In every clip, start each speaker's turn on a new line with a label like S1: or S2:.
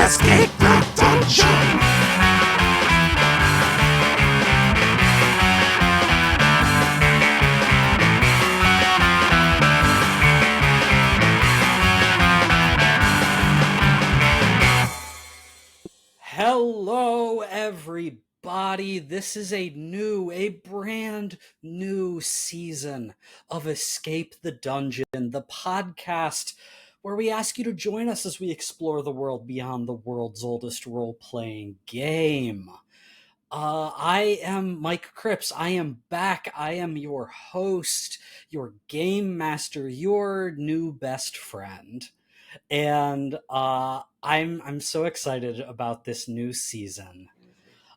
S1: escape the dungeon.
S2: Hello, everybody. This is a brand new season of Escape the Dungeon, the podcast where we ask you to join us as we explore the world beyond the world's oldest role-playing game. I am Mike Cripps. I am back. I am your host, your game master, your new best friend. And I'm so excited about this new season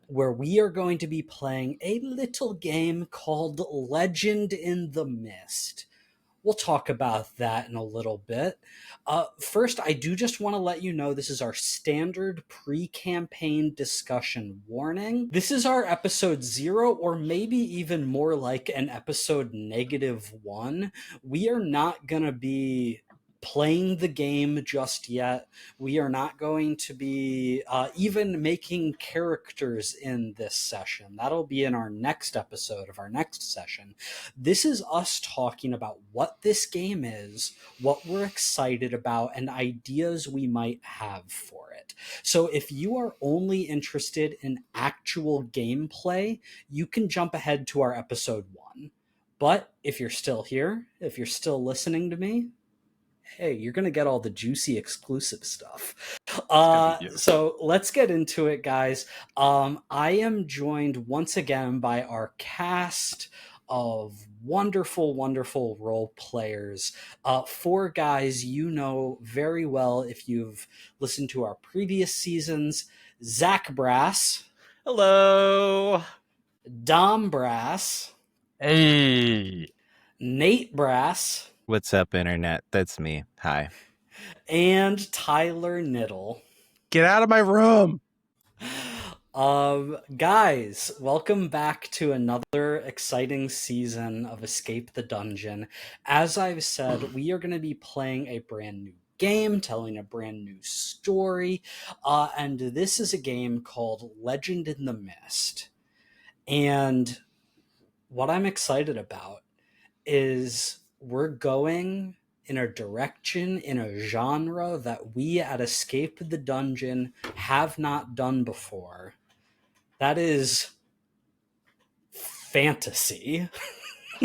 S2: where we are going to be playing a little game called Legend in the Mist. We'll talk about that in a little bit. First, I do just want to let you know this is our standard pre-campaign discussion warning. This is our episode 0, or maybe even more like an episode -1. We are not going to be playing the game just yet. We are not going to be even making characters in this session. That'll be in our next episode of our next session. This is us talking about what this game is, what we're excited about, and ideas we might have for it. So if you are only interested in actual gameplay, you can jump ahead to our episode 1. But if you're still here, if you're still listening to me, hey, you're going to get all the juicy exclusive stuff. So let's get into it, guys. I am joined once again by our cast of wonderful, wonderful role players. 4 guys you know very well if you've listened to our previous seasons. Zach Brass.
S3: Hello.
S2: Dom Brass.
S4: Hey.
S2: Nate Brass.
S4: What's up, Internet? That's me. Hi.
S2: And Tyler Niddle.
S4: Get out of my room!
S2: Guys, welcome back to another exciting season of Escape the Dungeon. As I've said, we are going to be playing a brand new game, telling a brand new story, and this is a game called Legend in the Mist. And what I'm excited about is we're going in a direction, in a genre that we at Escape the Dungeon have not done before. That is fantasy.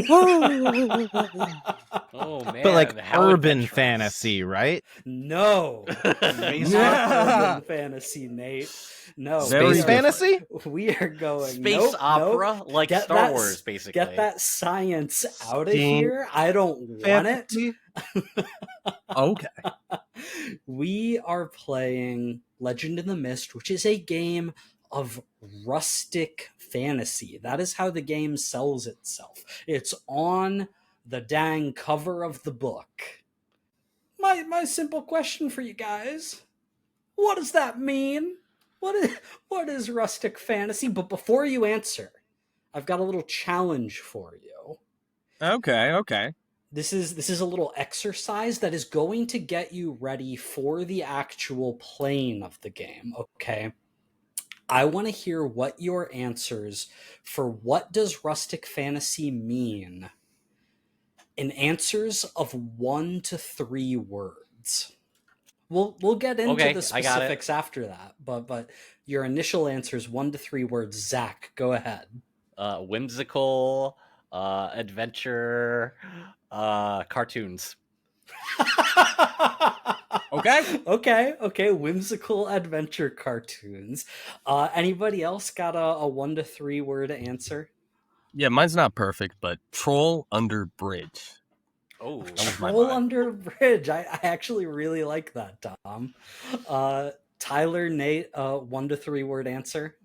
S3: Oh man!
S4: But like
S3: how
S4: urban
S3: adventurous.
S4: fantasy, right?
S2: No. Not urban fantasy, Nate. No.
S4: Space fantasy?
S2: We are going
S3: Space opera, like
S2: Get
S3: Star
S2: that-
S3: Wars, basically.
S2: Get that science out of
S4: Steam
S2: here. I don't want it.
S4: Okay.
S2: We are playing Legend in the Mist, which is a game of rustic fantasy. That is how the game sells itself. It's on the dang cover of the book. My simple question for you guys: what does that mean? What is rustic fantasy? But before you answer, I've got a little challenge for you.
S4: Okay.
S2: This is a little exercise that is going to get you ready for the actual playing of the game, okay? I want to hear what your answers for what does rustic fantasy mean in answers of 1 to 3 words. We'll get into the specifics after that, but your initial answer is 1 to 3 words. Zach, go ahead.
S3: Whimsical, adventure, cartoons.
S2: Okay. Whimsical adventure cartoons. Anybody else got a 1 to 3 word answer?
S5: Yeah, mine's not perfect, but troll under bridge.
S3: Oh,
S2: Troll under bridge. I actually really like that, Tom. Tyler, Nate, 1 to 3 word answer.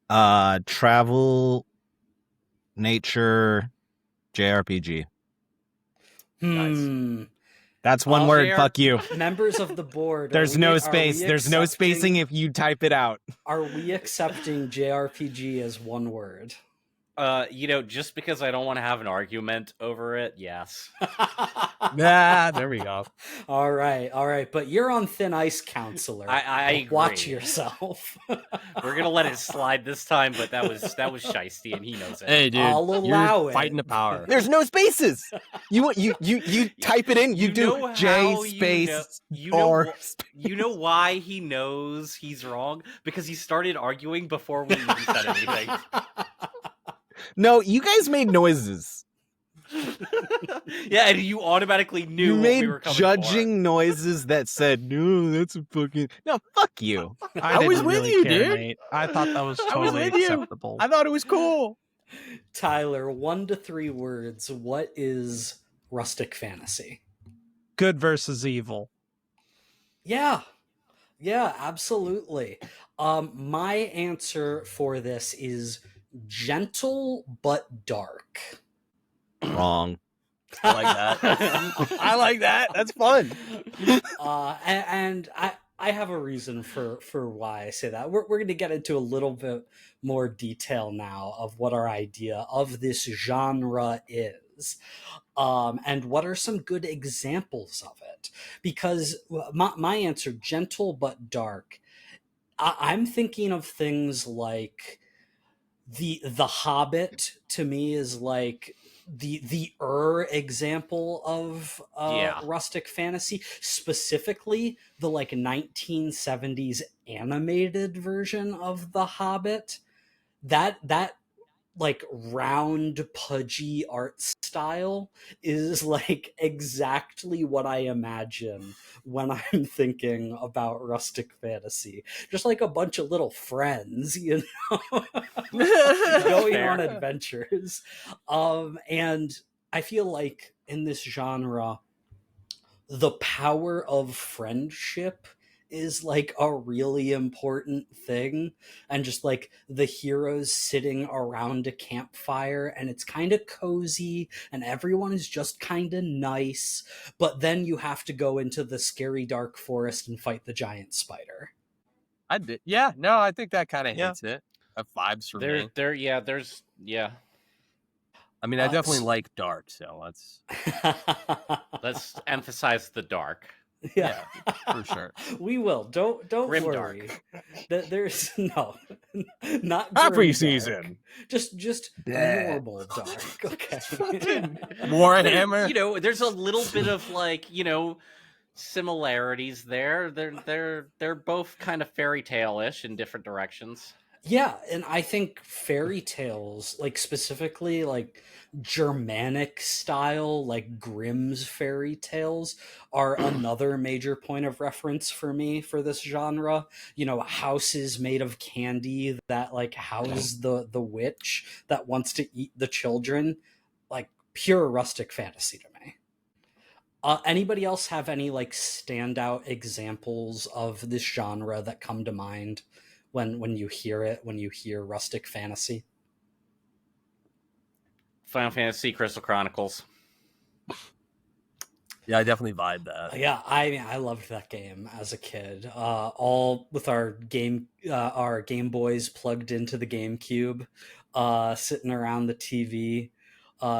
S4: Travel, nature, JRPG.
S5: Nice.
S4: That's one word. Fuck you.
S2: Members of the board.
S4: There's no space. There's no spacing if you type it out.
S2: Are we accepting JRPG as one word?
S3: Just because I don't want to have an argument over it, yes.
S5: There we go.
S2: All right. But you're on thin ice, counselor.
S3: I agree.
S2: Watch yourself.
S3: We're gonna let it slide this time, but that was shiesty, and he knows it.
S5: Hey, dude,
S2: I'll allow
S5: you're
S2: it.
S5: fighting the power.
S4: There's no spaces. You type it in. You do
S3: know
S4: J
S3: how
S4: space
S3: you know
S4: R.
S3: you know why he knows he's wrong? Because he started arguing before we even said anything.
S4: No, you guys made noises.
S3: Yeah, and you automatically knew
S4: You
S3: what
S4: made
S3: we were coming
S4: judging noises that said, "No, that's a fucking no." Fuck you.
S5: I was
S6: didn't
S5: with
S6: really
S5: you,
S6: care,
S5: dude.
S6: Nate. I thought that was
S5: I was
S6: totally
S5: with you.
S6: acceptable.
S5: I thought it was cool.
S2: Tyler, 1 to 3 words. What is rustic fantasy?
S6: Good versus evil.
S2: Yeah, absolutely. My answer for this is gentle but dark.
S4: Wrong.
S5: I like that. I like that. That's fun.
S2: And I have a reason for why I say that. We're going to get into a little bit more detail now of what our idea of this genre is. And what are some good examples of it? Because my answer, gentle but dark, I'm thinking of things like the Hobbit. To me is like the example of rustic fantasy, specifically the like 1970s animated version of the Hobbit. That like round pudgy art style is like exactly what I imagine when I'm thinking about rustic fantasy. Just like a bunch of little friends, you know, going
S3: Fair.
S2: on adventures. And I feel like in this genre, the power of friendship is like a really important thing, and just like the heroes sitting around a campfire and it's kind of cozy and everyone is just kind of nice, but then you have to go into the scary dark forest and fight the giant spider.
S5: I did. Yeah, no, I think that kind of hits it. Vibes for me.
S3: There's
S5: I mean, I definitely like dark, so
S3: let's emphasize the dark.
S2: Yeah,
S5: for sure.
S2: We will. Don't
S3: Grim
S2: worry.
S3: dark.
S2: There's no, not
S4: Happy
S2: grim
S4: season.
S2: dark. Just normal dark. Okay.
S5: Warhammer.
S3: There's a little bit of like, similarities there. They're both kind of fairy tale-ish in different directions.
S2: Yeah, and I think fairy tales, like specifically like Germanic style, like Grimm's fairy tales, are another major point of reference for me for this genre. Houses made of candy that like house the witch that wants to eat the children, like pure rustic fantasy to me. Anybody else have any like standout examples of this genre that come to mind when you hear it, when you hear rustic fantasy?
S3: Final Fantasy Crystal Chronicles.
S5: Yeah, I definitely vibe that.
S2: Yeah, I loved that game as a kid. All with our Game Boys plugged into the GameCube, sitting around the TV,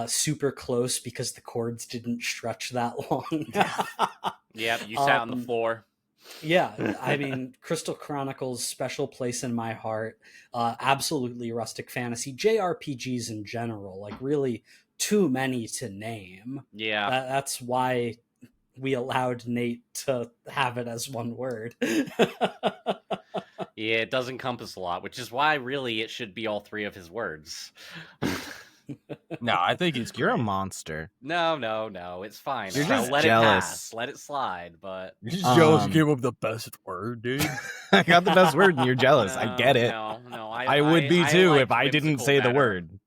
S2: super close because the cords didn't stretch that long.
S3: Yeah, you sat on the floor.
S2: Yeah, I mean, Crystal Chronicles, special place in my heart. Absolutely rustic fantasy. JRPGs in general, like really too many to name.
S3: Yeah.
S2: That's why we allowed Nate to have it as one word.
S3: Yeah, it does encompass a lot, which is why really it should be all 3 of his words.
S5: No, I think
S4: You're a monster.
S3: No, it's fine.
S4: You're
S3: I'll
S4: just
S3: let
S4: jealous.
S3: it pass. Let it slide, but
S5: You're just jealous you gave up the best word, dude.
S4: I got the best word and you're jealous. I get it.
S3: No,
S4: I would be too
S3: like
S4: if I didn't
S3: whimsical
S4: say the
S3: better.
S4: word.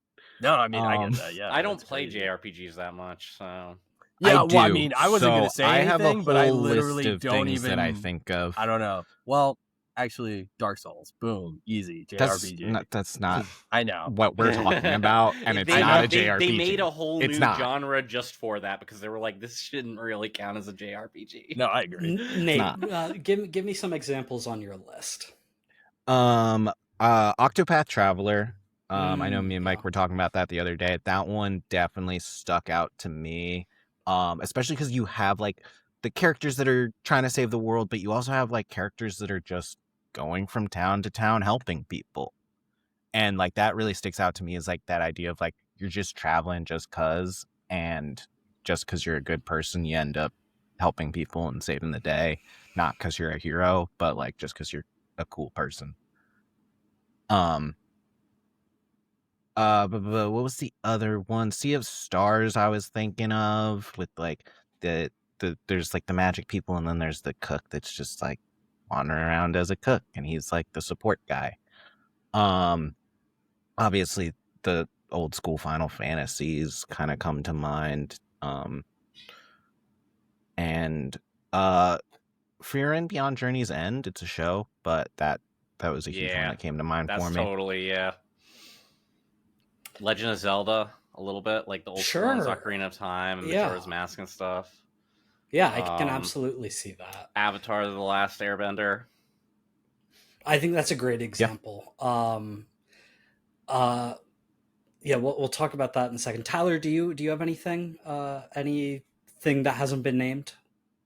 S5: No, I mean, I get that, yeah.
S3: I don't
S5: that's
S3: play
S5: crazy.
S3: JRPGs that much, so...
S5: Yeah,
S4: I
S5: well, I
S4: do.
S5: mean, I wasn't going to say
S4: I
S5: anything,
S4: have a whole
S5: but I
S4: list
S5: literally
S4: of
S5: don't
S4: things
S5: even...
S4: that I think of.
S5: I don't know. Well, actually, Dark Souls. Boom. Easy. JRPG.
S4: That's not
S5: I know.
S4: what we're talking about, and it's not a JRPG.
S3: They made a whole
S4: It's
S3: new
S4: not.
S3: genre just for that, because they were like, this shouldn't really count as a JRPG.
S5: No, I agree.
S2: Nate, give me some examples on your list.
S4: Octopath Traveler, I know me and Mike
S2: Yeah.
S4: were talking about that the other day. That one definitely stuck out to me, especially because you have like the characters that are trying to save the world, but you also have like characters that are just going from town to town helping people. And like that really sticks out to me is like that idea of like you're just traveling just cause, and just because you're a good person, you end up helping people and saving the day, not because you're a hero, but like just because you're a cool person. But what was the other one? Sea of Stars I was thinking of, with like the there's like the magic people, and then there's the cook that's just like wandering around as a cook, and he's like the support guy. Um Obviously the old school Final Fantasies kind of come to mind. And Fear and Beyond Journey's End, it's a show, but that was a huge one
S3: Yeah,
S4: that came to mind
S3: that's
S4: for me.
S3: totally Legend of Zelda, a little bit like the old school ones,
S2: Sure.
S3: Ocarina of Time and
S2: Yeah.
S3: Majora's Mask and stuff.
S2: Yeah, I can
S3: Um,
S2: absolutely see that.
S3: Avatar: The Last Airbender.
S2: I think that's a great example. Yeah, we'll talk about that in a second. Tyler, do you have anything that hasn't been named?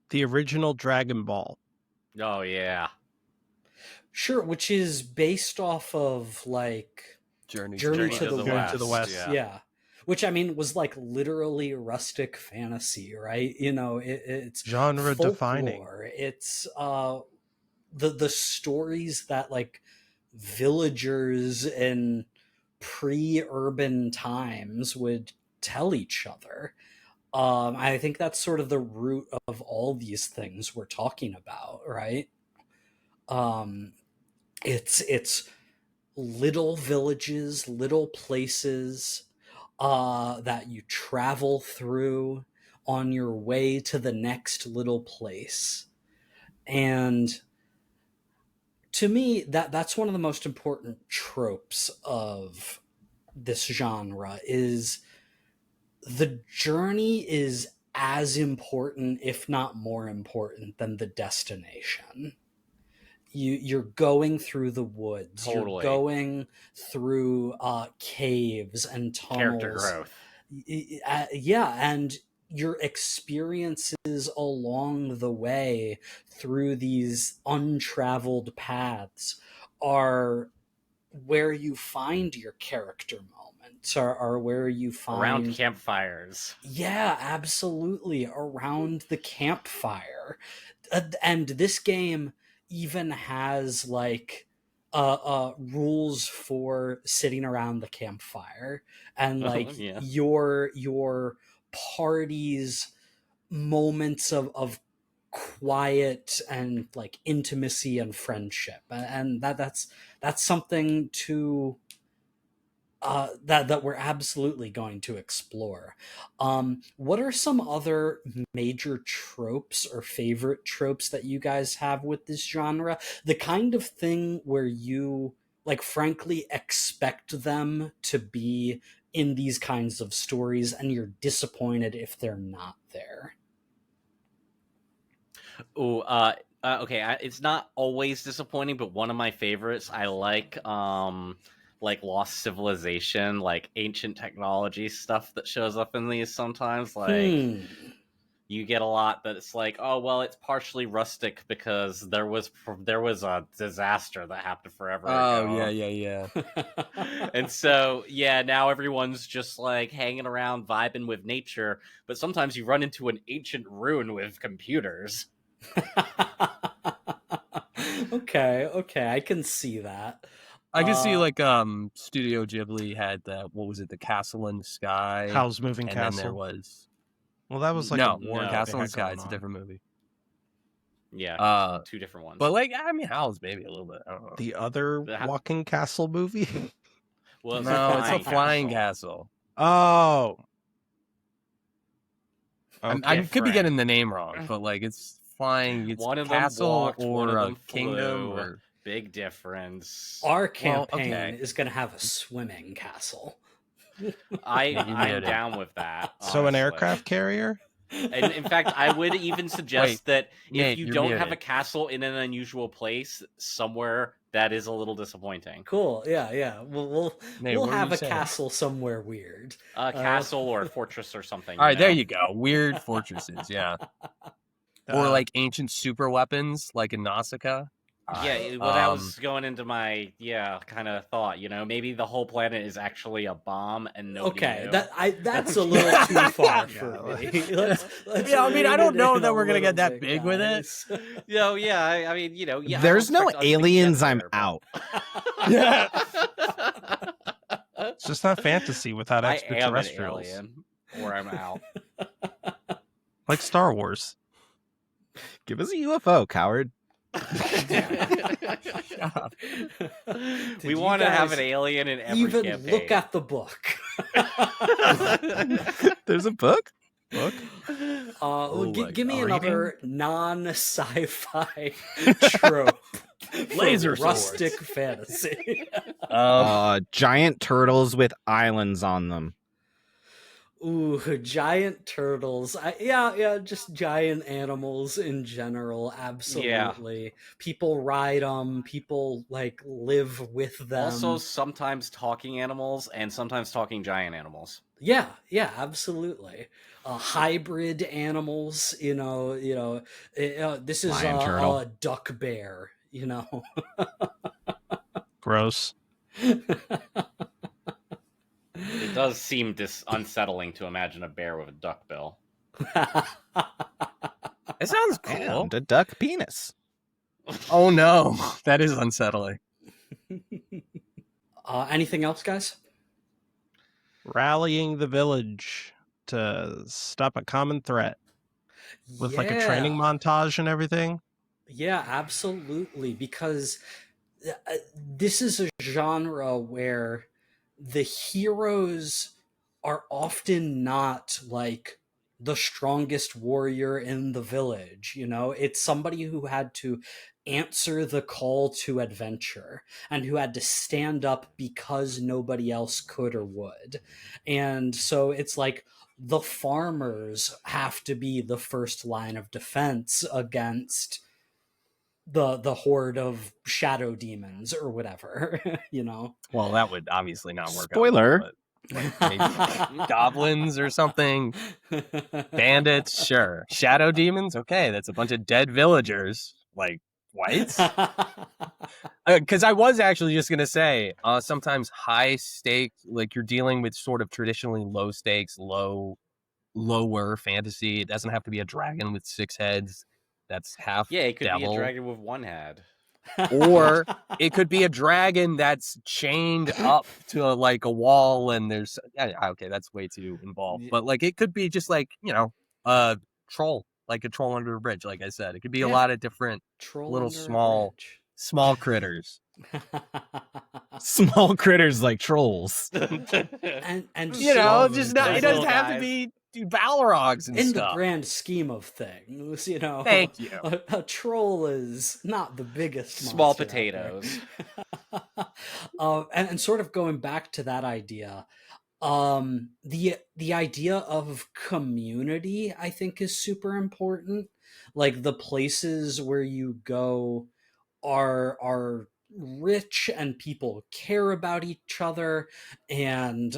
S6: The original Dragon Ball.
S3: Oh yeah,
S2: Sure, which is based off of like
S5: Journey
S2: Journey
S3: Journey
S2: to the
S6: Journey
S2: West.
S6: to the West.
S3: Yeah.
S2: Which I mean was like literally rustic fantasy, right? You know, it's
S6: Genre defining.
S2: folklore. It's the stories that like villagers in pre-urban times would tell each other. I think that's sort of the root of all these things we're talking about, right? Um, it's little villages, little places that you travel through on your way to the next little place. And to me, that's one of the most important tropes of this genre is the journey is as important, if not more important, than the destination. You're going through the woods.
S3: Totally.
S2: You're going through caves and tunnels.
S3: Character growth.
S2: Yeah, and your experiences along the way through these untraveled paths are where you find your character moments, are where you find
S3: Around campfires.
S2: Yeah, absolutely, around the campfire. And this game even has like rules for sitting around the campfire, and like
S3: Yeah.
S2: your party's moments of quiet and like intimacy and friendship, and that's something to that we're absolutely going to explore. What are some other major tropes or favorite tropes that you guys have with this genre? The kind of thing where you like frankly expect them to be in these kinds of stories and you're disappointed if they're not there.
S3: Oh, okay. It's not always disappointing, but one of my favorites. I like Lost Civilization, like ancient technology stuff that shows up in these sometimes. Like you get a lot that it's like, oh well, it's partially rustic because there was a disaster that happened forever ago.
S5: Oh yeah.
S3: And so yeah, now everyone's just like hanging around, vibing with nature. But sometimes you run into an ancient ruin with computers.
S2: Okay, I can see that.
S5: I can see like Studio Ghibli had the what was it, the Castle in the Sky,
S6: Howl's Moving
S5: and
S6: Castle.
S5: then there was
S6: Well, that was like
S5: no
S6: a war.
S3: no,
S5: Castle in the
S6: they had
S5: Sky.
S6: going
S5: It's a
S6: on.
S5: different movie.
S3: Yeah, two different ones.
S5: But like I mean, Howl's maybe a little bit. I don't know.
S6: The other
S3: The-
S6: Walking Castle movie.
S3: well,
S5: No, it's a flying castle.
S6: Oh.
S5: I could be
S3: Different.
S5: getting the name wrong, but like it's flying. It's
S3: One of them
S5: castle
S3: walked,
S5: or
S3: one of
S5: a
S3: them
S5: kingdom.
S3: flew.
S5: Or...
S3: Big difference.
S2: Our campaign
S5: okay.
S2: is going to have a swimming castle.
S3: I'm
S5: muted.
S3: down with that.
S6: So an
S3: honestly.
S6: aircraft carrier?
S3: And in fact, I would even suggest that if
S5: Nate,
S3: you
S5: you're
S3: don't have a
S5: muted.
S3: castle in an unusual place somewhere, that is a little disappointing.
S2: Cool. Yeah.
S5: Nate,
S2: We'll
S5: what were
S2: have
S5: you
S2: a
S5: saying?
S2: castle somewhere weird.
S3: A castle or a fortress or something.
S5: All right,
S3: you
S5: there
S3: know?
S5: you go. Weird fortresses, yeah. Or
S6: Uh,
S5: like ancient super weapons, like in Nausicaa.
S3: Yeah, well, that was going into my kind of thought. Maybe the whole planet is actually a bomb and nobody
S2: Okay,
S3: knew.
S2: that's a little too far for
S6: Yeah,
S2: me. Let's
S5: Yeah, I mean, I
S2: rein
S5: don't
S2: it
S5: know
S2: in
S5: that
S2: a
S5: we're gonna
S2: little
S5: get that
S2: bit,
S5: big with it.
S2: guys.
S3: I mean, I
S4: There's
S3: don't
S4: no
S3: expect us to get
S4: aliens. I'm
S3: there, but-
S4: out.
S5: Yeah.
S6: it's just not fantasy without
S3: I am an
S6: extraterrestrials.
S3: alien, or I'm out.
S6: Like Star Wars.
S4: Give us a UFO, coward.
S3: We
S2: you
S3: want to have an
S2: guys
S3: alien in every
S2: Even
S3: campaign.
S2: look at the book.
S4: There's a book.
S5: Oh my
S2: Give me
S5: God.
S2: another non-sci-fi trope. for
S5: Laser
S2: rustic
S5: swords.
S2: fantasy.
S4: Giant turtles with islands on them.
S2: Ooh, giant turtles. Yeah, just giant animals in general. Absolutely. People ride them. People like live with them.
S3: Also, sometimes talking animals and sometimes talking giant animals.
S2: Yeah, absolutely. Hybrid animals. This is
S4: Lion turtle.
S2: a duck bear.
S6: Gross.
S3: It does seem unsettling to imagine a bear with a duck bill.
S5: It sounds cool.
S4: And a duck penis.
S5: Oh no, that is unsettling.
S2: Anything else, guys?
S6: Rallying the village to stop a common threat with like a training montage and everything.
S2: Yeah, absolutely. Because this is a genre where the heroes are often not like the strongest warrior in the village. It's somebody who had to answer the call to adventure and who had to stand up because nobody else could or would. And so it's like the farmers have to be the first line of defense against the horde of shadow demons or whatever.
S5: Well, that would obviously not work.
S4: Spoiler.
S5: Out, but maybe goblins or something. Bandits, sure. Shadow demons, okay. That's a bunch of dead villagers. Like, what? Because I was actually just gonna say, sometimes high stakes, like you're dealing with sort of traditionally low stakes, lower fantasy. It doesn't have to be a dragon with 6 heads. That's half
S3: Yeah, it could
S5: devil.
S3: be a dragon with 1 head.
S5: Or it could be a dragon that's chained up to like a wall, and there's okay, that's way too involved. But like it could be just like a troll, like a troll under a bridge. Like I said, it could be a lot of different
S2: Troll
S5: little
S2: under a
S5: small critters.
S4: Small critters like trolls.
S2: and
S5: Just not.
S3: those
S5: It doesn't
S3: little
S5: have to
S3: guys.
S5: be Balrogs and
S2: in
S5: stuff.
S2: the grand scheme of things,
S5: Thank you.
S2: a troll is not the biggest
S3: Small
S2: monster out there.
S3: potatoes.
S2: And sort of going back to that idea, the idea of community, I think, is super important. Like the places where you go are rich and people care about each other, and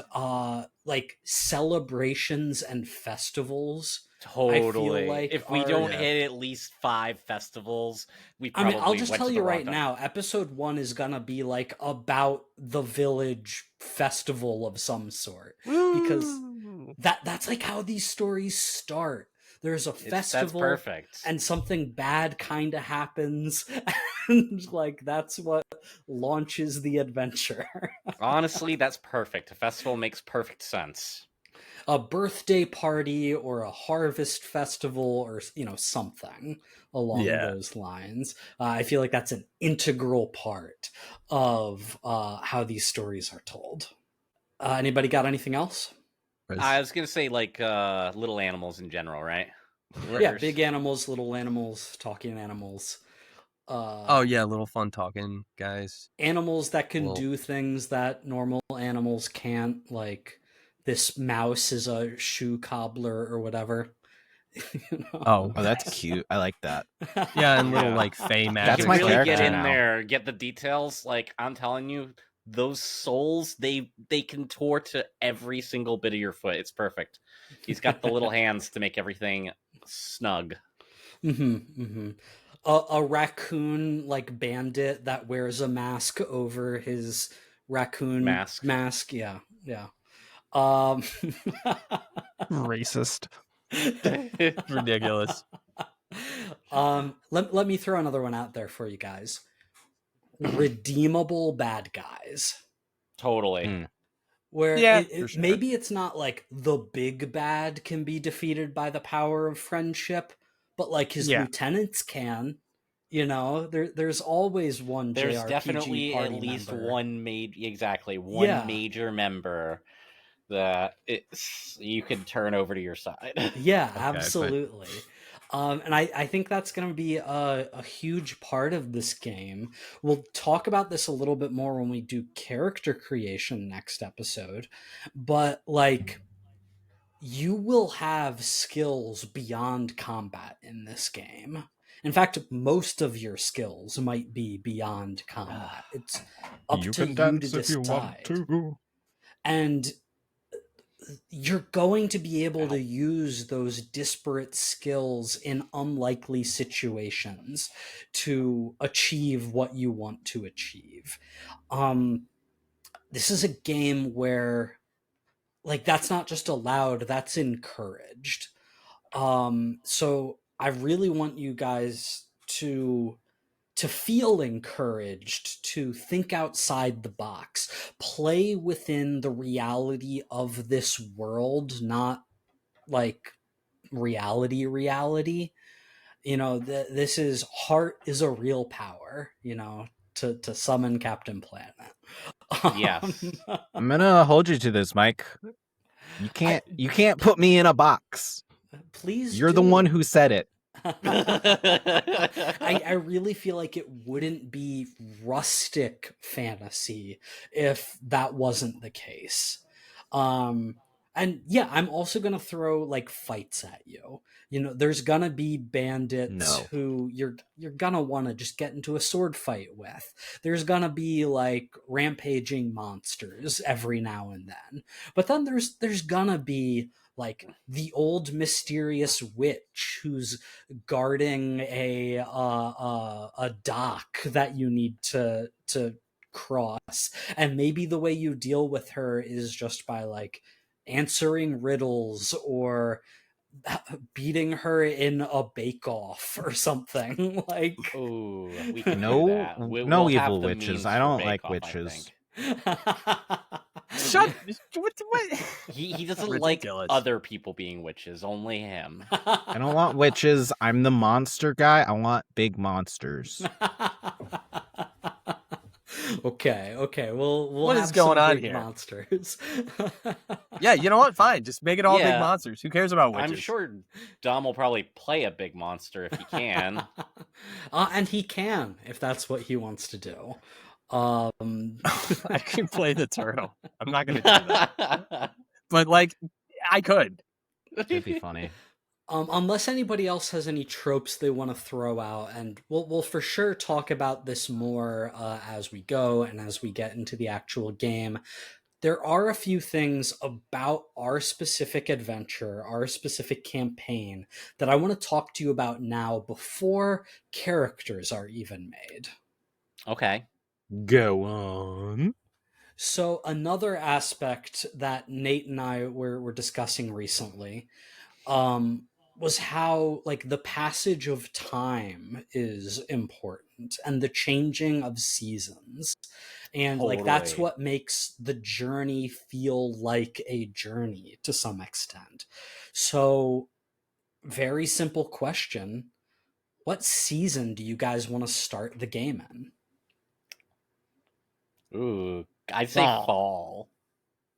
S2: like celebrations and festivals.
S3: Totally.
S2: like
S3: If we
S2: are-
S3: don't
S5: Yeah.
S3: hit at least 5 festivals, we
S2: I
S3: probably
S2: mean, I'll just
S3: went
S2: tell
S3: to
S2: you
S3: the wrong
S2: right
S3: time.
S2: now, episode 1 is gonna be like about the village festival of some sort. Because
S6: Woo!
S2: that's like how these stories start. There's a
S3: That's
S2: festival
S3: perfect.
S2: and something bad kind of happens, and like that's what launches the adventure.
S3: Honestly, that's perfect. A festival makes perfect sense.
S2: A birthday party or a harvest festival or something along those lines. I feel like that's an integral part of how these stories are told. Anybody got anything else?
S3: I was gonna say like little animals in general, right?
S2: Yeah, big animals, little animals, talking animals.
S5: Oh yeah, little fun talking guys.
S2: Animals that can
S5: Well-
S2: do things that normal animals can't, like this mouse is a shoe cobbler or whatever.
S5: Oh.
S4: Oh, that's cute. I like that.
S5: Yeah, and little
S3: Yeah.
S5: like Fey
S3: You
S5: magic.
S4: That's
S3: can
S4: my
S3: really
S4: character
S3: get in
S4: now.
S3: there, get the details. Like I'm telling you, those soles they contort to every single bit of your foot. It's perfect. He's got the little hands to make everything snug.
S2: A raccoon like bandit that wears a mask over his raccoon
S3: Mask.
S2: Yeah. Um,
S6: Racist.
S5: Ridiculous.
S2: let me throw another one out there for you guys. Redeemable bad guys.
S3: Totally.
S4: Mm.
S2: Where
S5: Yeah, for sure.
S2: maybe it's not like the big bad can be defeated by the power of friendship, but like his
S6: Yeah.
S2: lieutenants can. You know, there's always one
S3: There's
S2: JRPG
S3: definitely
S2: party
S3: at least
S2: member.
S3: one
S2: Yeah.
S3: major member that you can turn over to your side.
S2: Yeah,
S5: but-
S2: absolutely. And I think that's going to be a huge part of this game. We'll talk about this a little bit more when we do character creation next episode. But, like, you will have skills beyond combat in this game. In fact, most of your skills might be beyond combat. It's up to you to decide. And you're going to be able to use those disparate skills in unlikely situations to achieve what you want to achieve. This is a game where, like, that's not just allowed, that's encouraged. So I really want you guys to feel encouraged, to think outside the box, play within the reality of this world, not like reality. You know, this is heart is a real power, you know, to summon Captain Planet.
S3: Yes.
S4: I'm gonna hold you to this, Mike. You can't put me in a box.
S2: Please
S4: You're the one who said it.
S2: I really feel like it wouldn't be rustic fantasy if that wasn't the case. And yeah, I'm also gonna throw like fights at you. You know, there's gonna be bandits who you're gonna want to just get into a sword fight with. There's gonna be like rampaging monsters every now and then. But then there's gonna be like the old mysterious witch who's guarding a dock that you need to cross, and maybe the way you deal with her is just by like answering riddles or beating her in a bake-off or something. Like,
S3: Ooh, we can do
S4: No,
S3: that.
S4: no
S3: We'll have
S4: evil
S3: the
S4: witches.
S3: means
S4: I
S3: for
S4: don't
S3: Bake
S4: like
S3: Off, I
S4: witches.
S3: think.
S5: Shut. What?
S3: He doesn't like
S5: Ridiculous.
S3: other people being witches, only him.
S4: I don't want witches. I'm the monster guy. I want big monsters.
S2: Okay, we'll
S5: What
S2: have
S5: is going
S2: some
S5: on
S2: big
S5: here?
S2: monsters.
S5: Yeah, you know what? Fine, just make it all big
S3: Yeah.
S5: monsters. Who cares about witches?
S3: I'm sure Dom will probably play a big monster if he can.
S2: And he can if that's what he wants to do.
S5: I can play the turtle. I'm not gonna do that, but like, I could.
S4: It'd be funny.
S2: Unless anybody else has any tropes they want to throw out, and we'll for sure talk about this more as we go and as we get into the actual game. There are a few things about our specific adventure, our specific campaign, that I want to talk to you about now before characters are even made.
S3: Okay.
S4: Go on.
S2: So another aspect that Nate and I were discussing recently was how like the passage of time is important and the changing of seasons. And like that's
S3: Totally.
S2: what makes the journey feel like a journey to some extent. So very simple question. What season do you guys want to start the game in?
S3: Ooh, I'd say fall.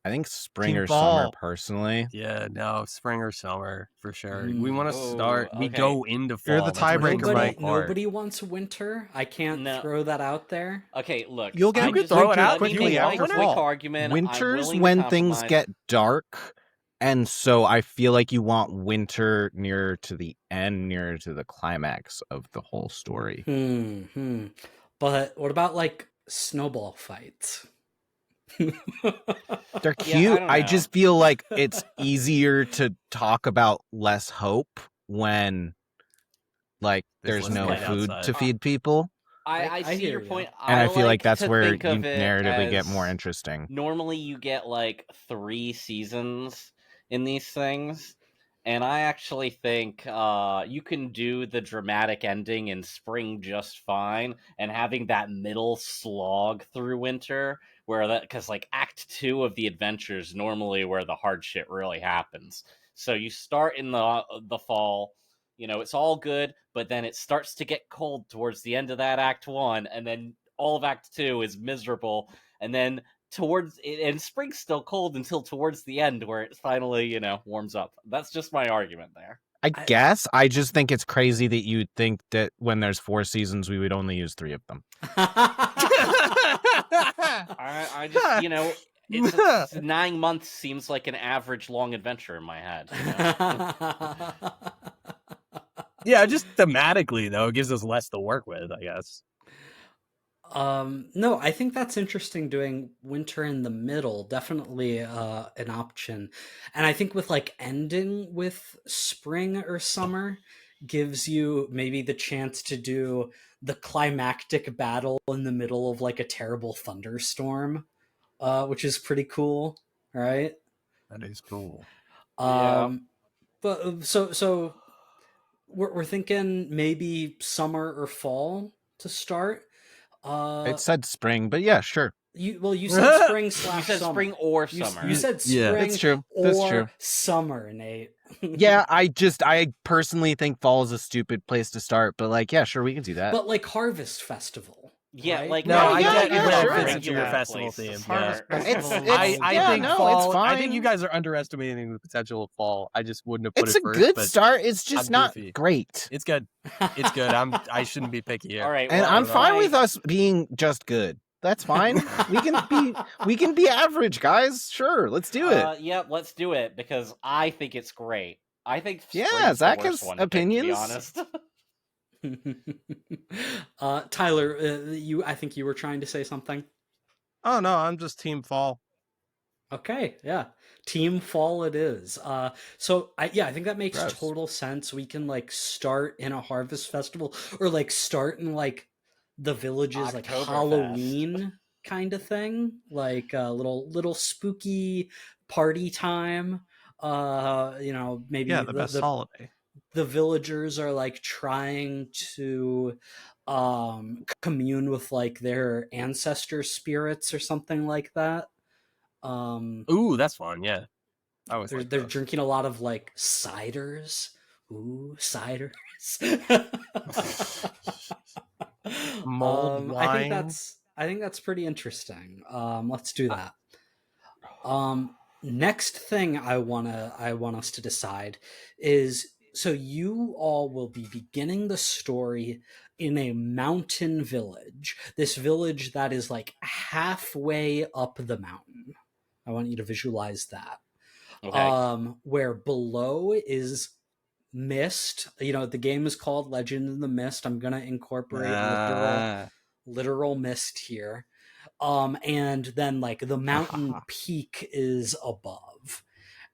S4: I think spring
S6: Team
S4: or summer,
S6: fall.
S4: personally.
S5: Yeah, no, spring or summer for sure.
S2: Mm.
S5: We want to
S3: Oh,
S5: start. We
S3: okay.
S5: go into fall.
S6: You're the
S5: That's where
S6: tiebreaker,
S5: things fall
S6: Mike.
S5: apart.
S2: Nobody wants winter. I can't
S3: No.
S2: throw that out there.
S3: Okay, look.
S6: You'll get
S3: I'm
S5: You
S3: just
S5: could throw it
S3: let
S5: out
S3: me
S5: quickly
S3: make my
S6: after
S3: quick
S6: fall.
S3: argument. I'm
S4: Winter's
S3: willing to
S4: when things
S3: compromise.
S4: get dark And so I feel like you want winter nearer to the end, nearer to the climax of the whole story.
S2: But what about like snowball fights?
S4: They're
S3: Yeah, I
S4: cute.
S3: don't
S4: I
S3: know.
S4: just feel like it's easier to talk about less hope when like
S5: There's
S4: there's
S5: less
S4: no
S5: light
S4: food
S5: outside.
S4: to feed people.
S3: I
S2: I
S3: see
S2: hear
S3: your
S2: ya.
S3: point.
S4: And I feel like
S3: like
S4: that's
S3: to
S4: where
S3: think
S4: you
S3: of it
S4: narratively get
S3: as
S4: more interesting.
S3: normally you get like 3 seasons in these things, and I actually think you can do the dramatic ending in spring just fine, and having that middle slog through winter where that, because like act 2 of the adventures normally where the hard shit really happens. So you start in the fall, you know, it's all good, but then it starts to get cold towards the end of that act 1, and then all of act 2 is miserable, and then and spring's still cold until towards the end where it finally, you know, warms up. That's just my argument there.
S4: I guess I just think it's crazy that you'd think that when there's 4 seasons we would only use 3 of them.
S3: I just, you know, it's 9 months seems like an average long adventure in my head, you know?
S5: Yeah, just thematically though, it gives us less to work with, I guess.
S2: No, I think that's interesting doing winter in the middle. Definitely an option. And I think with like ending with spring or summer gives you maybe the chance to do the climactic battle in the middle of like a terrible thunderstorm, which is pretty cool, right?
S6: That is cool.
S3: Yeah.
S2: But so we're thinking maybe summer or fall to start.
S4: It said spring, but yeah, sure.
S2: You said spring slash
S3: You said
S2: summer.
S3: spring or
S2: You,
S3: summer.
S2: you said
S5: Yeah.
S2: spring
S4: That's true.
S2: or
S4: That's true.
S2: summer, Nate.
S4: Yeah, I personally think fall is a stupid place to start, but like, yeah, sure, we can do that.
S2: But like Harvest Festival.
S3: Yeah,
S2: right?
S3: like
S5: No,
S4: Yeah,
S5: I
S4: yeah,
S5: get
S4: yeah,
S5: it
S4: sure.
S5: fits into your
S3: regular
S5: festival
S3: place to
S5: theme.
S3: start.
S5: Yeah.
S4: It's
S5: I
S4: yeah,
S5: think
S4: no,
S5: fall.
S4: it's fine.
S5: I think you guys are underestimating the potential of fall. I just wouldn't have put
S4: It's
S5: it
S4: a
S5: first.
S4: good
S5: but
S4: start. It's just
S5: I'm
S4: not
S5: goofy.
S4: great.
S5: It's good. It's good. I shouldn't be picky here.
S3: All right,
S4: And
S3: well,
S4: I'm fine
S3: I-
S4: with us being just good. That's fine. we can be average, guys. Sure, let's do it.
S3: Yeah, let's do it because I think it's great. I think
S4: Yeah,
S3: spring's
S4: Zach
S3: the worst
S4: has
S3: one to pick, to be
S4: opinions.
S3: honest.
S2: Tyler, I think you were trying to say something.
S6: Oh no, I'm just team fall.
S2: Okay, yeah. Team fall it is. So I think that makes
S4: Gross.
S2: total sense. We can like start in a harvest festival or like start in like the villages like
S3: Oktoberfest.
S2: Halloween kind of thing, like a little spooky party time. You know, maybe
S6: Yeah, the best holiday.
S2: the villagers are like trying to commune with like their ancestor spirits or something like that.
S5: Ooh, that's fun. Yeah. I always
S2: They're
S5: like
S2: they're
S5: those.
S2: drinking a lot of like ciders. Ooh, ciders.
S6: Mulled wine.
S2: I think that's pretty interesting. Let's do that. Next thing I want us to decide is, so you all will be beginning the story in a mountain village. This village that is like halfway up the mountain. I want you to visualize that.
S3: Okay.
S2: Where below is mist. You know, the game is called Legend in the Mist. I'm gonna incorporate literal mist here. And then like the mountain peak is above.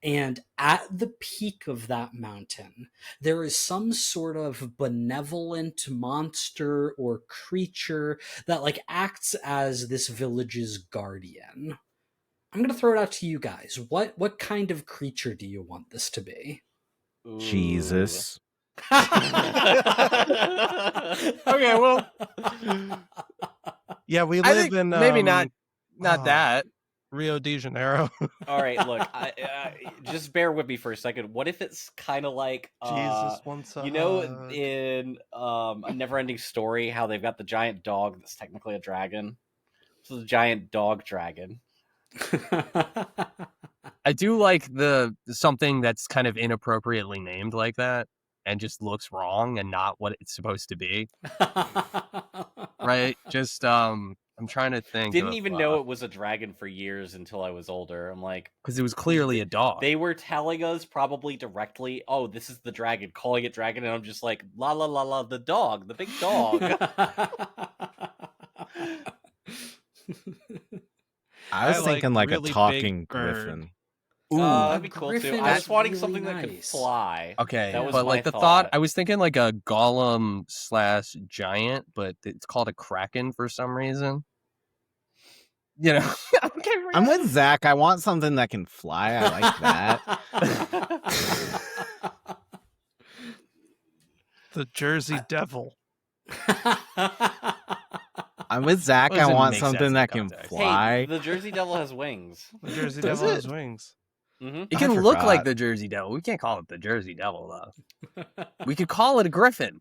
S2: And at the peak of that mountain, there is some sort of benevolent monster or creature that like acts as this village's guardian. I'm gonna throw it out to you guys. What kind of creature do you want this to be?
S3: Ooh.
S4: Jesus.
S5: Okay, well,
S6: Yeah, we
S5: I
S6: live
S5: think
S6: in
S5: maybe not
S6: oh,
S5: that.
S6: Rio de Janeiro.
S3: All right, look, just bear with me for a second. What if it's kind of like,
S6: Jesus wants a
S3: you know,
S6: hug.
S3: in A Never-Ending Story, how they've got the giant dog that's technically a dragon? This is a giant dog dragon.
S5: I do like the something that's kind of inappropriately named like that and just looks wrong and not what it's supposed to be. Right? Just I'm trying to think.
S3: Didn't even know it was a dragon for years until I was older. I'm like,
S5: because it was clearly a dog.
S3: they were telling us probably directly, "Oh, this is the dragon," calling it dragon, and I'm just like, "La la la la, the dog, the big dog."
S4: I was thinking like
S6: really
S4: a talking
S6: big bird.
S4: griffin.
S3: That'd be cool
S2: griffin
S3: too. I
S2: is
S3: was wanting
S2: really
S3: something that could
S2: nice.
S3: fly.
S5: Okay,
S3: That was
S5: but
S3: my
S5: like the
S3: thought.
S5: I was thinking like a golem / giant, but it's called a kraken for some reason. You know,
S4: I'm with Zach. I want something that can fly. I like that.
S6: The Jersey Devil.
S4: I'm with Zach. I
S5: Doesn't
S4: want
S5: make sense
S4: something
S5: in
S4: that can
S5: context.
S4: fly.
S3: Hey, the Jersey Devil has wings.
S6: The Jersey
S4: Does
S6: Devil
S4: it?
S6: has wings.
S3: Mm-hmm.
S5: It
S4: I
S5: can look
S4: forgot.
S5: like the Jersey Devil. We can't call it the Jersey Devil though. We could call it a griffin.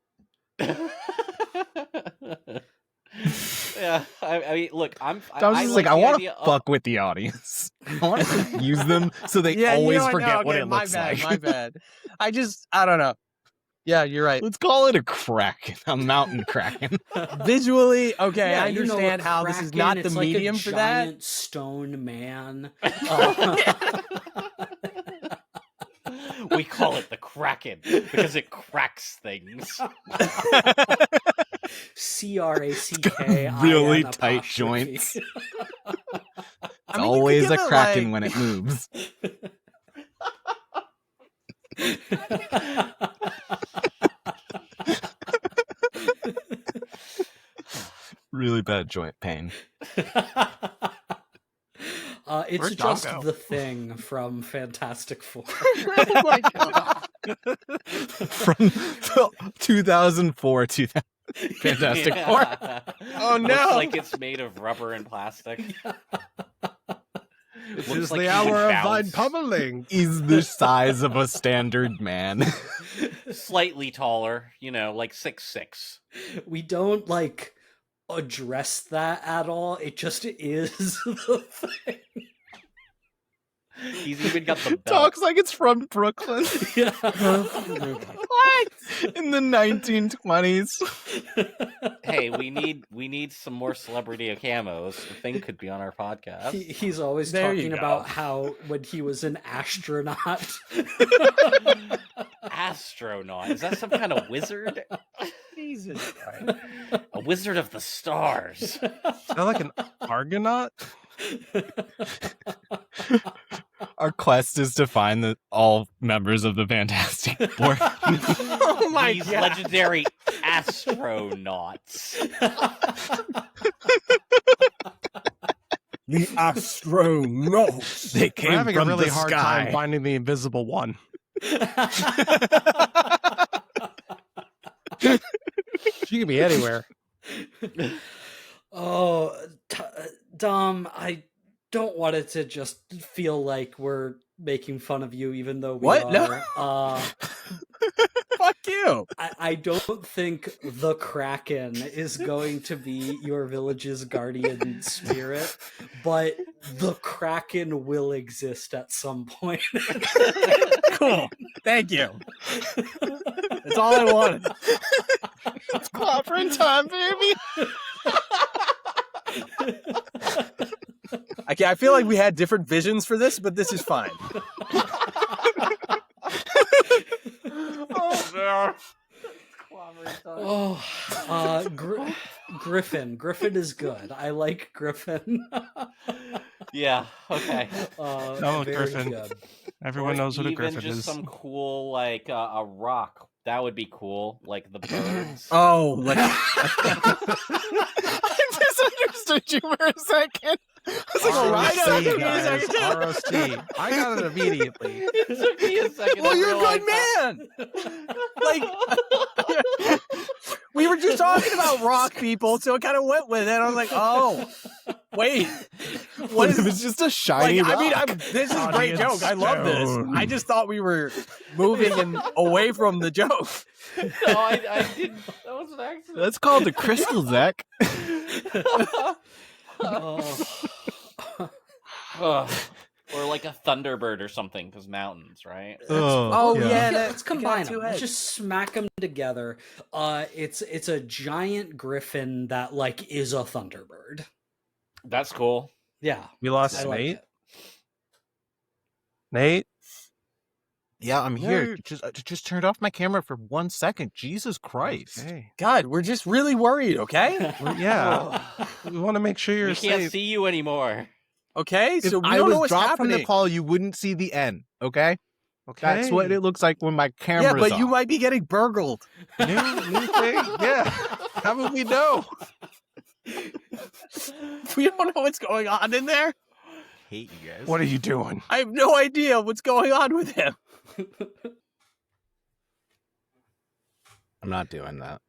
S3: Yeah, I mean, look,
S4: I was just like, I
S3: the
S4: want
S3: idea
S4: to
S3: of-
S4: fuck with the audience. I want to use them so they
S5: Yeah,
S4: always
S5: I
S4: forget
S5: know.
S4: what
S5: Okay,
S4: it
S5: my
S4: looks
S5: bad,
S4: like.
S5: My bad. I don't know. Yeah, you're right.
S4: Let's call it a kraken, a mountain kraken.
S5: Visually, okay,
S2: Yeah,
S5: I
S2: you know, a
S5: understand how this is
S2: kraken,
S5: not the
S2: it's like
S5: medium
S2: a
S5: for that.
S2: giant stone man.
S3: We call it the Kraken because it cracks things.
S2: CRACK.
S4: Really tight joints. It's always a kraken when it moves. Really bad joint pain.
S2: It's
S6: Where'd
S2: just
S6: Dom go?
S2: the Thing from Fantastic Four.
S5: Oh my god.
S4: From 2004 to Fantastic Four.
S5: Oh,
S3: Looks
S5: no.
S3: like it's made of rubber and plastic.
S6: This
S3: Looks
S6: is
S3: like
S6: the
S3: he
S6: hour
S3: would
S6: of Vine
S3: bounce.
S6: pummeling.
S4: He's the size of a standard man.
S3: Slightly taller, like 6'6".
S2: We don't like address that at all. It just is the Thing.
S3: He's even got the belt.
S4: Talks like it's from Brooklyn
S2: Yeah.
S4: what? In the 1920s.
S3: Hey, we need some more celebrity camos. The Thing could be on our podcast.
S2: He's always
S5: There you
S2: talking
S5: go.
S2: about how when he was an astronaut.
S3: Astronaut. Is that some kind of wizard?
S5: Jesus Christ.
S3: A wizard of the stars.
S6: Is that like an Argonaut?
S4: Our quest is to find all members of the Fantastic Four.
S5: Oh my
S3: These
S5: god.
S3: legendary astronauts.
S5: The astronauts.
S4: They
S6: We're
S4: came
S6: having a
S4: from
S6: really
S4: the
S6: hard
S4: sky.
S6: time finding the invisible one. She could be anywhere.
S2: Oh, Dom, I don't want it to just feel like we're making fun of you, even though we
S5: What?
S2: are.
S5: No. Fuck you.
S2: I don't think the Kraken is going to be your village's guardian spirit, but the Kraken will exist at some point.
S5: Cool. Thank you. That's all I wanted.
S4: It's clobbering time, baby.
S5: I feel like we had different visions for this, but this is fine.
S2: Griffin. Griffin is good. I like Griffin.
S3: Yeah, okay.
S6: Oh,
S2: very
S6: Griffin.
S2: good.
S6: Everyone
S3: Or
S6: knows what a
S3: even
S6: griffin
S3: just
S6: is.
S3: some cool, like, a rock. That would be cool. Like the birds.
S5: Oh, like
S4: I misunderstood you for a second. I was like,
S5: Oh,
S4: right
S5: ROC,
S4: on.
S5: guys.
S6: ROC. I got it immediately.
S3: It took me a second
S5: well,
S3: to
S5: you're a
S3: realize
S5: good man. Like, we were just talking about rock people, so it kind of went with it. I was like, oh, wait, what
S4: It
S5: is
S4: was just a shiny
S5: like? I mean,
S4: rock.
S5: this is a great
S6: Audience
S5: joke. I love this.
S6: stone.
S5: I just thought we were moving and away from the joke.
S3: No, I didn't. That was an accident.
S4: That's called the crystal, Zach.
S3: Ugh. Or like a thunderbird or something, because mountains, right?
S5: Oh yeah,
S2: Yeah,
S5: that-
S2: let's combine
S5: two
S2: them. Let's
S5: heads.
S2: just smack them together. It's a giant griffin that like is a thunderbird.
S3: That's cool.
S2: Yeah,
S6: We lost
S2: I like
S6: Nate.
S2: it.
S6: Nate,
S4: Yeah, I'm here.
S5: No.
S4: Just turned off my camera for 1 second. Jesus Christ.
S6: okay.
S5: God, we're just really worried, okay?
S6: Well, yeah, we want to make sure you're
S3: We can't
S6: safe.
S3: see you anymore.
S5: Okay,
S4: If
S5: so we
S4: I
S5: don't know
S4: was
S5: what's
S4: dropped from
S5: happening.
S4: the call, you wouldn't see the end, okay?
S6: Okay.
S4: That's what it looks like when my camera's
S5: Yeah, but
S4: off.
S5: you might be getting burgled.
S6: New thing. Yeah. How would we know?
S5: We don't know what's going on in there.
S4: hate you guys.
S6: What are you doing?
S5: I have no idea what's going on with him.
S4: I'm not doing that.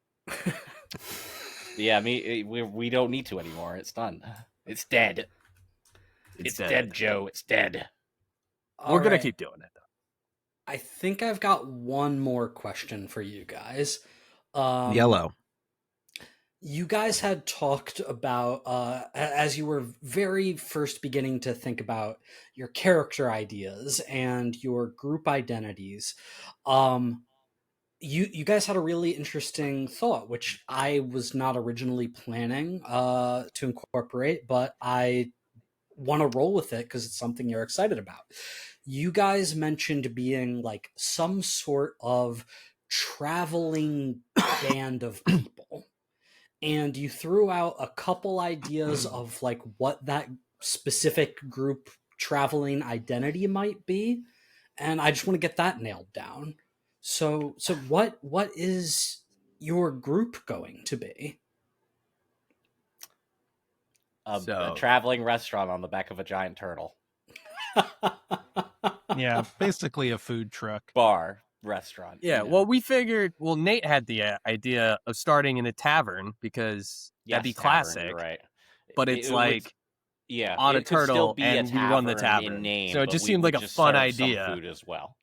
S3: Yeah, we don't need to anymore. It's done. It's dead. It's dead, Joe. It's dead.
S5: We're gonna
S2: Alright,
S5: keep doing it, though.
S2: I think I've got one more question for you guys.
S4: Yellow.
S2: You guys had talked about, as you were very first beginning to think about your character ideas and your group identities. You guys had a really interesting thought, which I was not originally planning to incorporate, but I want to roll with it because it's something you're excited about. You guys mentioned being like some sort of traveling band of people, and you threw out a couple ideas of like what that specific group traveling identity might be, and I just want to get that nailed down. So what is your group going to be?
S3: A
S5: So-
S3: traveling restaurant on the back of a giant turtle.
S6: Yeah, basically a food truck.
S3: Bar restaurant.
S5: Yeah, well, we figured. Well, Nate had the idea of starting in a tavern because that'd be
S3: Yes, tavern,
S5: classic.
S3: you're right.
S5: But
S3: It-
S5: it's
S3: it would-
S5: like
S3: yeah,
S5: on a
S3: it could still
S5: turtle,
S3: be
S5: and we run the tavern.
S3: in name,
S5: So it
S3: but
S5: just
S3: we
S5: seemed
S3: would
S5: like a
S3: just
S5: fun
S3: serve some
S5: idea.
S3: food as well.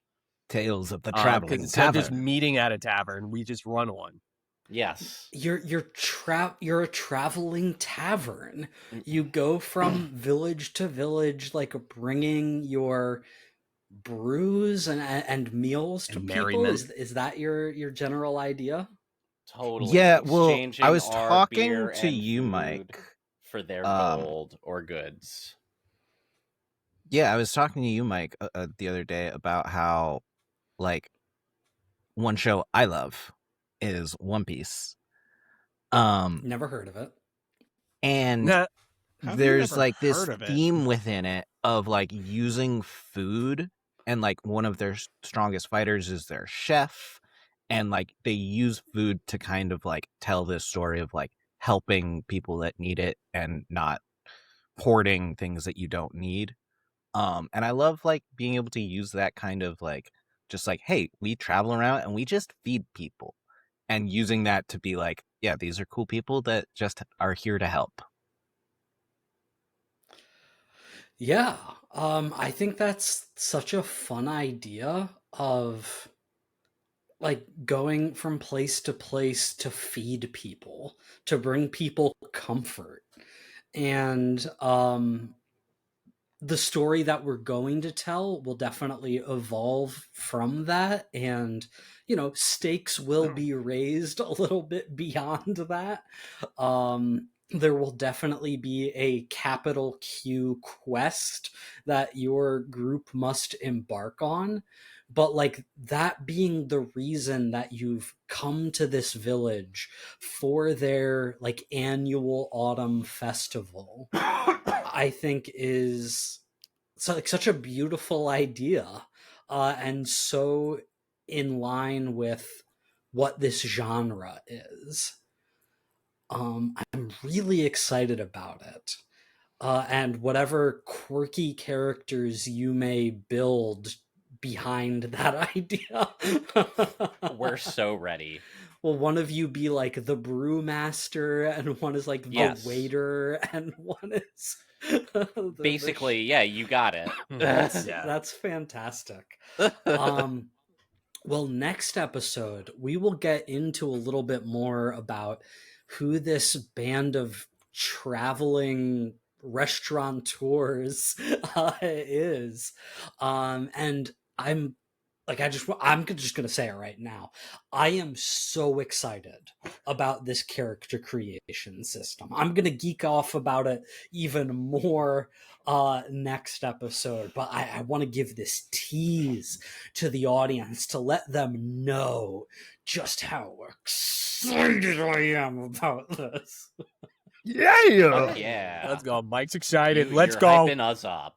S4: Tales of the
S5: 'Cause
S4: Traveling
S5: instead of just
S4: Tavern.
S5: meeting at a tavern, we just run one.
S3: Yes.
S2: You're a traveling tavern. You go from village to village, like bringing your brews and meals to
S5: And
S2: people.
S5: merriment.
S2: Is that your general idea?
S3: Totally.
S4: Yeah, well,
S3: Exchanging
S4: I was
S3: our
S4: talking
S3: beer
S4: to
S3: and
S4: you,
S3: food
S4: Mike.
S3: for their
S4: Um,
S3: gold or goods.
S4: Yeah, I was talking to you, Mike, the other day about how, like, one show I love is One Piece.
S2: Never heard of it.
S4: And
S5: Nah,
S6: How have you
S4: there's
S6: never
S4: like this
S6: heard of it?
S4: theme within it of like using food, and like one of their strongest fighters is their chef, and like they use food to kind of like tell this story of like helping people that need it and not hoarding things that you don't need. And I love like being able to use that kind of like just like, hey, we travel around and we just feed people, and using that to be like, yeah, these are cool people that just are here to help.
S2: Yeah, I think that's such a fun idea of like going from place to place to feed people, to bring people comfort. And the story that we're going to tell will definitely evolve from that, and stakes will be raised a little bit beyond that. There will definitely be a capital Q quest that your group must embark on, but like that being the reason that you've come to this village for their like annual autumn festival, I think is such a beautiful idea, and so in line with what this genre is. I'm really excited about it. And whatever quirky characters you may build behind that idea.
S3: We're so ready.
S2: Will one of you be like the brewmaster, and one is like the
S3: Yes.
S2: waiter, and one is the
S3: Basically, yeah, you got it.
S2: that's fantastic. Well, next episode we will get into a little bit more about who this band of traveling restaurateurs is, and I'm Like, I'm just going to say it right now. I am so excited about this character creation system. I'm going to geek off about it even more next episode, but I want to give this tease to the audience to let them know just how excited I am about this.
S5: Yeah.
S3: Fuck yeah.
S5: Let's go. Mike's excited.
S3: You're
S5: Let's go.
S3: hyping us up.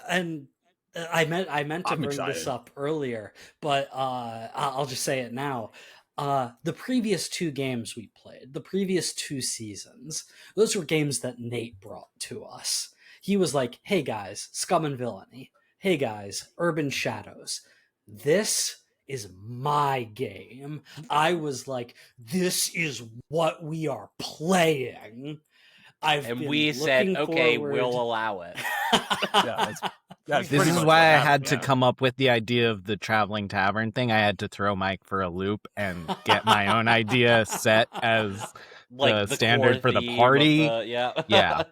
S2: And I meant to
S5: I'm
S2: bring
S5: excited.
S2: this up earlier, but I'll just say it now. The previous 2 games we played, the previous 2 seasons, those were games that Nate brought to us. He was like, "Hey guys, Scum and Villainy. Hey guys, Urban Shadows. This is my game." I was like, "This is what we are playing."
S3: And we said, okay, we'll allow it.
S5: Yeah, that's
S4: This
S5: pretty
S4: is
S5: much
S4: why
S5: what
S4: I
S5: happened,
S4: had to
S5: yeah.
S4: come up with the idea of the traveling tavern thing. I had to throw Mike for a loop and get my own idea set as
S3: Like
S4: the standard
S3: core
S4: for the
S3: theme of
S4: party.
S3: yeah.
S4: Yeah.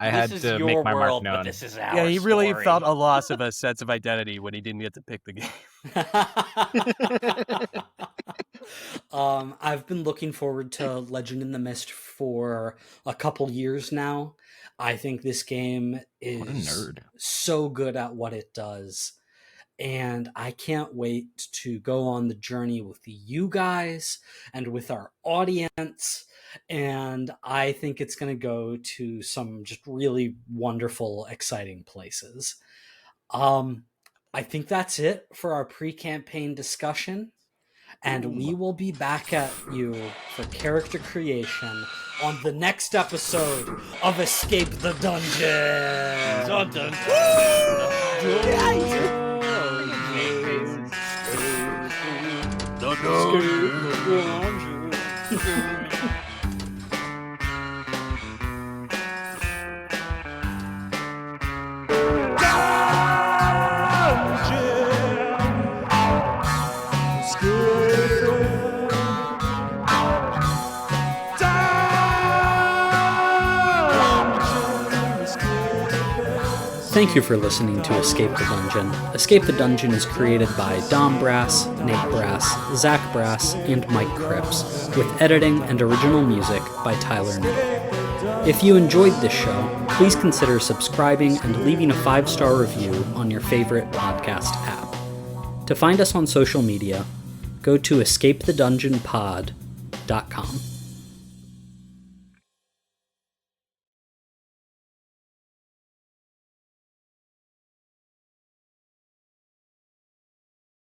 S4: I had
S3: This is
S4: to
S3: your
S4: make my mark
S3: world, but
S4: known.
S3: this is our
S5: Yeah, he really
S3: story.
S5: felt a loss of a sense of identity when he didn't get to pick the game.
S2: I've been looking forward to Legend in the Mist for a couple years now. I think this game
S4: What a
S2: is
S4: nerd.
S2: so good at what it does. And I can't wait to go on the journey with you guys and with our audience. And I think it's going to go to some just really wonderful, exciting places. I think that's it for our pre-campaign discussion. And we will be back at you for character creation on the next episode of Escape the Dungeon.
S3: Dun, dun, dun.
S2: Thank you for listening to Escape the Dungeon. Escape the Dungeon is created by Dom Brass, Nate Brass, Zach Brass, and Mike Cripps, with editing and original music by Tyler Nate. If you enjoyed this show, please consider subscribing and leaving a 5-star review on your favorite podcast app. To find us on social media, go to escapethedungeonpod.com.